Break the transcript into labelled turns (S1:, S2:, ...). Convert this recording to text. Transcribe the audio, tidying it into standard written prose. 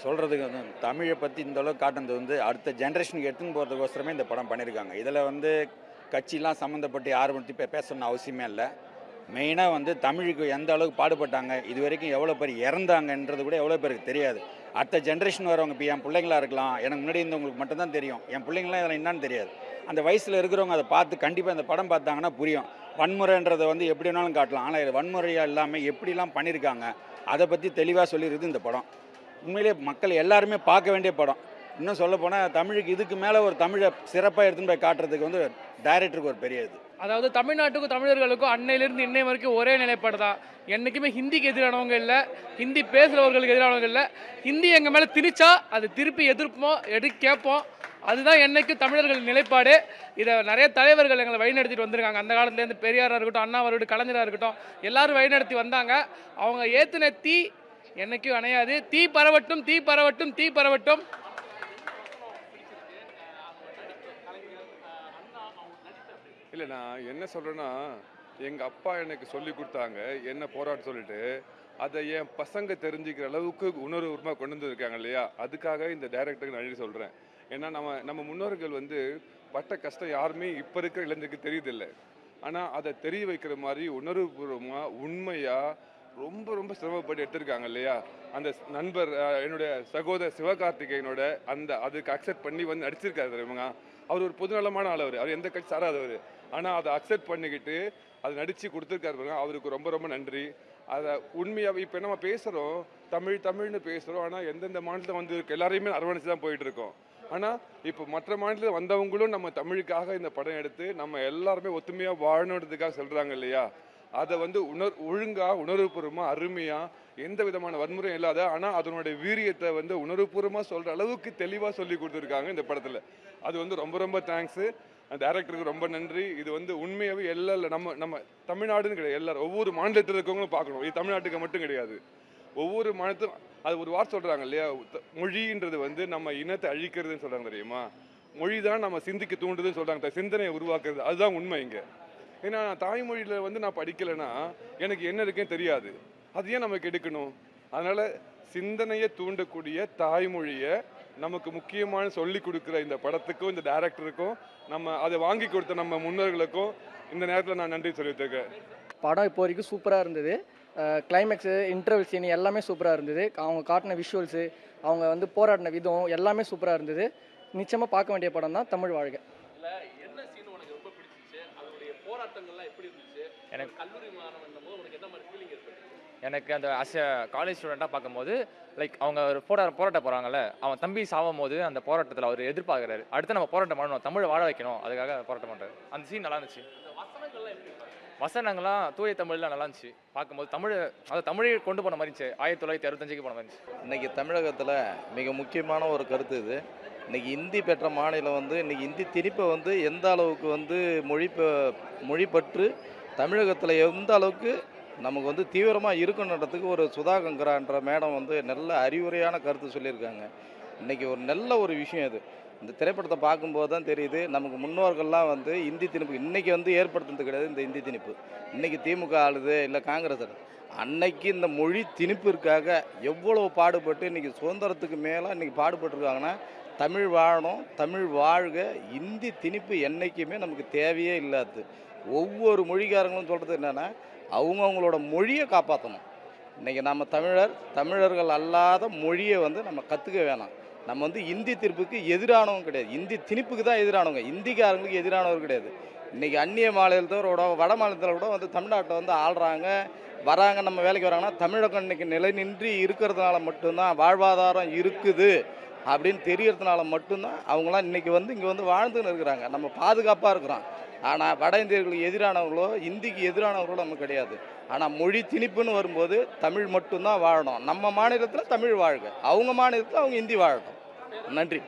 S1: சொல்கிறதுக்கு வந்து தமிழை பற்றி இந்த அளவுக்கு காட்டுனது வந்து அடுத்த ஜென்ரேஷனுக்கு எடுத்துன்னு போகிறதுக்கோசரமே இந்த படம் பண்ணியிருக்காங்க. இதில் வந்து கட்சிலாம் சம்மந்தப்பட்டு யாரை பற்றி பேசணும்னு அவசியமே இல்லை. மெயினாக வந்து தமிழுக்கு எந்த அளவுக்கு பாடுபட்டாங்க, இது வரைக்கும் எவ்வளோ பேர் இறந்தாங்கன்றது கூட எவ்வளோ பேருக்கு தெரியாது. அடுத்த ஜென்ரேஷன் வரவங்க இப்போ என் பிள்ளைங்களா இருக்கலாம், எனக்கு முன்னாடி இருந்தவங்களுக்கு மட்டும்தான் தெரியும். என் பிள்ளைங்களாம் இதில் என்னன்னு தெரியாது. அந்த வயசில் இருக்கிறவங்க அதை பார்த்து கண்டிப்பாக இந்த படம் பார்த்தாங்கன்னா புரியும். வன்முறைன்றதை வந்து எப்படி வேணாலும் காட்டலாம், ஆனால் இது வன்முறையாக இல்லாமல் எப்படிலாம் பண்ணியிருக்காங்க அதை பற்றி தெளிவாக சொல்லிடுறது இந்த படம். உண்மையிலே மக்கள் எல்லாருமே பார்க்க வேண்டிய படம். இன்னும் சொல்லப்போனால் தமிழுக்கு இதுக்கு மேலே ஒரு தமிழை சிறப்பாக எடுத்துன்னு போய் காட்டுறதுக்கு வந்து டைரக்டருக்கு ஒரு பெரிய இது.
S2: அதாவது தமிழ்நாட்டுக்கும் தமிழர்களுக்கும் அன்னையிலிருந்து இன்னை வரைக்கும் ஒரே நிலைப்பாடு தான். என்றைக்குமே ஹிந்திக்கு எதிரானவங்க இல்லை, ஹிந்தி பேசுகிறவர்களுக்கு எதிரானவங்க இல்லை. ஹிந்தி எங்கள் மேலே திணிச்சா அது திருப்பி எதிர்ப்போம், கேட்போம். அதுதான் என்றைக்கும் தமிழர்கள் நிலைப்பாடு. இதை நிறைய தலைவர்கள் எங்களை வழிநடத்திட்டு வந்திருக்காங்க. அந்த காலத்துலேருந்து பெரியாராக இருக்கட்டும், அண்ணாவாக இருக்கட்டும், கலைஞராக இருக்கட்டும், எல்லாரும் வழிநடத்தி வந்தாங்க. அவங்க ஏற்றின தீ என்றைக்கும் அணையாது. தீ பரவட்டும், தீ பரவட்டும், தீ பரவட்டும்.
S3: இல்லை, நான் என்ன சொல்கிறேன்னா, எங்கள் அப்பா எனக்கு சொல்லி கொடுத்தாங்க என்ன போராட்ட சொல்லிட்டு, அதை என் பசங்க தெரிஞ்சுக்கிற அளவுக்கு உணர்வுபூர்வமாக கொண்டு வந்துருக்காங்க இல்லையா, அதுக்காக இந்த டைரக்டருக்கு நன்றி சொல்கிறேன். ஏன்னா நம்ம முன்னோர்கள் வந்து பட்ட கஷ்டம் யாருமே இப்போ இருக்கிற இளைஞருக்கு தெரியுதில்லை. ஆனால் அதை தெரிய வைக்கிற மாதிரி உணர்வுபூர்வமாக உண்மையாக ரொம்ப ரொம்ப சிரமப்பட்டு எடுத்திருக்காங்க இல்லையா. அந்த நண்பர் என்னுடைய சகோதரர் சிவகார்த்திகேயனோட அதுக்கு அக்செப்ட் பண்ணி வந்து நடிச்சிருக்காரு தெரியுமா. அவர் ஒரு பொதுநலமான ஆள், அவர் எந்த கட்சி சாராதவர். ஆனால் அதை அக்செப்ட் பண்ணிக்கிட்டு அதை நடித்து கொடுத்துருக்காரு. அவருக்கு ரொம்ப ரொம்ப நன்றி. அதை உண்மையாக இப்போ நம்ம பேசுகிறோம், தமிழ்னு பேசுகிறோம். ஆனால் எந்தெந்த மாநிலத்தில் வந்து எல்லாரையுமே அரவணைச்சு தான் போயிட்டு இருக்கோம். ஆனால் இப்போ மற்ற மாநிலத்தில் வந்தவங்களும் நம்ம தமிழுக்காக இந்த படம் எடுத்து நம்ம எல்லாருமே ஒத்துமையாக வாழணுன்றதுக்காக சொல்கிறாங்க இல்லையா. அதை வந்து ஒழுங்காக உணர்வுபூர்வமாக அருமையாக எந்த விதமான வன்முறையும் இல்லாத, ஆனால் அதனுடைய வீரியத்தை வந்து உணர்வுபூர்வமாக சொல்கிற அளவுக்கு தெளிவாக சொல்லி கொடுத்துருக்காங்க இந்த படத்தில். அது வந்து ரொம்ப ரொம்ப தேங்க்ஸு. டைரக்டருக்கு ரொம்ப நன்றி. இது வந்து உண்மையாகவே நம்ம தமிழ்நாடுன்னு கிடையாது, எல்லாரும் ஒவ்வொரு மாநிலத்தில் இருக்கவங்களும் பார்க்கணும். இது தமிழ்நாட்டுக்கு மட்டும் கிடையாது, ஒவ்வொரு மாநிலத்தும். அது ஒரு வார்த்தை சொல்கிறாங்க இல்லையா, மொழின்றது வந்து நம்ம இனத்தை அழிக்கிறதுன்னு சொல்கிறாங்க தெரியுமா. மொழி தான் நம்ம சிந்திக்க தூண்டுதுன்னு சொல்கிறாங்க, சிந்தனையை உருவாக்குறது. அதுதான் உண்மை இங்கே. ஏன்னா நான் தாய்மொழியில் வந்து நான் படிக்கலைன்னா எனக்கு என்ன இருக்குன்னு தெரியாது. அது ஏன் நமக்கு எடுக்கணும்? அதனால் சிந்தனையை தூண்டக்கூடிய தாய்மொழியை நமக்கு முக்கியமான சொல்லி கொடுக்குற இந்த படத்துக்கும் இந்த டைரக்டருக்கும் நம்ம அதை வாங்கி கொடுத்த நம்ம முன்னோர்களுக்கும் இந்த நேரத்தில் நான் நன்றி சொல்லியிருக்கேன்.
S4: படம் இப்போ வரைக்கும் சூப்பராக இருந்தது. கிளைமேக்ஸு, இன்டர்வல் சீன் எல்லாமே சூப்பராக இருந்தது. அவங்க காட்டின விஷுவல்ஸு, அவங்க வந்து போராடின விதம் எல்லாமே சூப்பராக இருந்தது. நிச்சயமாக பார்க்க வேண்டிய படம் தான் தமிழ் வாழ்க.
S5: எனக்கு அந்த காலேஜ் ஸ்டூடெண்ட்டாக பார்க்கும்போது லைக் அவங்க ஒரு போராட்ட போகிறாங்கல்ல, அவன் தம்பி சாவும் போது அந்த போராட்டத்தில் அவர் எதிர்பார்க்குறாரு, அடுத்து நம்ம போராட்டம் பண்ணணும், தமிழை வாழ வைக்கணும், அதுக்காக போராட்டம் பண்ணுறாரு. அந்த சீன் நல்லா இருந்துச்சு. வசனங்கள்லாம் தூய தமிழ்லாம் நல்லா இருந்துச்சு பார்க்கும்போது. தமிழை கொண்டு போன மாதிரி இருந்துச்சு. 1965 போன மாதிரி இருந்துச்சு.
S6: இன்றைக்கி தமிழகத்தில் மிக முக்கியமான ஒரு கருத்து இது. இன்றைக்கி இந்தி பெற்ற மாநிலம் வந்து இன்றைக்கி இந்தி திணிப்பை வந்து எந்த அளவுக்கு வந்து மொழிப்பற்று தமிழகத்தில் எந்த அளவுக்கு நமக்கு வந்து தீவிரமாக இருக்கணுன்றதுக்கு ஒரு சுதா கங்கரான்ற மேடம் வந்து நல்ல அறிவுரையான கருத்து சொல்லியிருக்காங்க. இன்றைக்கி ஒரு நல்ல ஒரு விஷயம் இது. இந்த திரைப்படத்தை பார்க்கும்போது தான் தெரியுது, நமக்கு முன்னோர்கள்லாம் வந்து இந்தி திணிப்பு இன்றைக்கி வந்து ஏற்படுத்துறது கிடையாது. இந்த இந்தி திணிப்பு இன்றைக்கி திமுக ஆளுது இல்லை காங்கிரஸ், அன்னைக்கு இந்த மொழி திணிப்பிற்காக எவ்வளோ பாடுபட்டு இன்றைக்கி சுதந்திரத்துக்கு மேலே இன்றைக்கி பாடுபட்டுருக்காங்கன்னா, தமிழ் வாழணும், தமிழ் வாழ்க. இந்தி திணிப்பு என்றைக்குமே நமக்கு தேவையே இல்லாது. ஒவ்வொரு மொழிக்காரங்களும் சொல்கிறது என்னென்னா, அவங்கவுங்களோட மொழியை காப்பாற்றணும். இன்றைக்கி நம்ம தமிழர்கள் அல்லாத மொழியை வந்து நம்ம கற்றுக்க வேணாம். நம்ம வந்து இந்தி திணிப்புக்கு எதிரானவங்க கிடையாது, இந்தி திணிப்புக்கு தான் எதிரானவங்க, இந்திக்காரங்களுக்கு எதிரானவர் கிடையாது. இன்றைக்கி அந்நிய மாநிலத்தோட வட மாநிலத்தில் கூட வந்து தமிழ்நாட்டை வந்து ஆள்றாங்க வராங்க, நம்ம வேலைக்கு வராங்கன்னா தமிழகம் இன்றைக்கி நிலை நின்றி இருக்கிறதுனால மட்டும்தான், வாழ்வாதாரம் இருக்குது அப்படின்னு தெரியறதுனால மட்டும்தான் அவங்களாம் இன்றைக்கி வந்து இங்கே வந்து வாழ்ந்துன்னு இருக்கிறாங்க. நம்ம பாதுகாப்பாக இருக்கிறோம். ஆனால் வட இந்தியர்களுக்கு எதிரானவங்களோ இந்திக்கு எதிரானவர்களோ நமக்கு கிடையாது. ஆனால் மொழி திணிப்புன்னு வரும்போது தமிழ் மட்டும்தான் வாழணும். நம்ம மாநிலத்தில் தமிழ் வாழ்க, அவங்க மாநிலத்தில் அவங்க இந்தி வாழட்டும். நன்றி.